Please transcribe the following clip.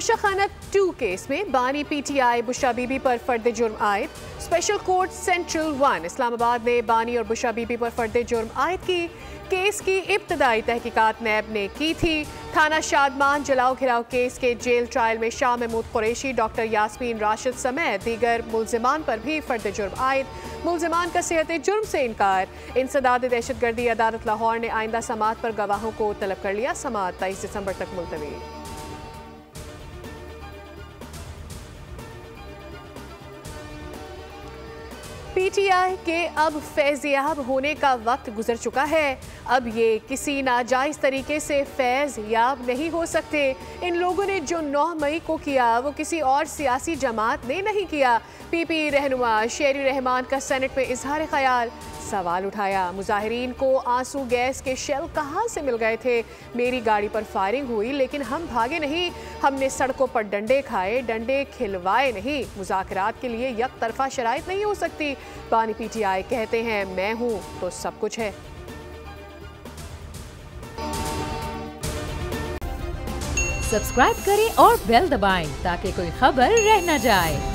बुशा खाना 2 केस में बानी पीटीआई बुशा बीबी पर फर्द जुर्म आयद। स्पेशल कोर्ट सेंट्रल 1 इस्लामाबाद ने बानी और बुशा बीबी पर फर्द जुर्म आयद की। केस की इब्तदाई तहकीकात नैब ने की थी। थाना शादमान जलाओ घिराव केस के जेल ट्रायल में शाह महमूद कुरैशी, डॉक्टर यास्मीन राशिद समेत दीगर मुल्जिमान पर भी फर्द जुर्म आयद। मुल्जिमान का सेहत जुर्म से इनकार। इंसदाद दहशतगर्दी अदालत लाहौर ने आइंदा समाअत पर गवाहों को तलब कर लिया। समाअत 23 दिसंबर तक मुलतवी। पीटीआई के अब फैज़याब होने का वक्त गुजर चुका है। अब ये किसी नाजायज़ तरीके से फैज़ याब नहीं हो सकते। इन लोगों ने जो 9 मई को किया वो किसी और सियासी जमात ने नहीं किया। पीपी रहनुमा शेरी रहमान का सेनेट में इजहार ख्याल, सवाल उठाया। मुजाहिरीन को आंसू गैस के शेल कहाँ से मिल गए थे? मेरी गाड़ी पर फायरिंग हुई लेकिन हम भागे नहीं। हमने सड़कों पर डंडे खाए, डंडे खिलवाए नहीं। मुज़ाकरात के लिए एक तरफा शराइत नहीं हो सकती। बानी पीटीआई कहते हैं मैं हूँ तो सब कुछ है। सब्सक्राइब करें और बेल दबाएं ताकि कोई खबर रह न जाए।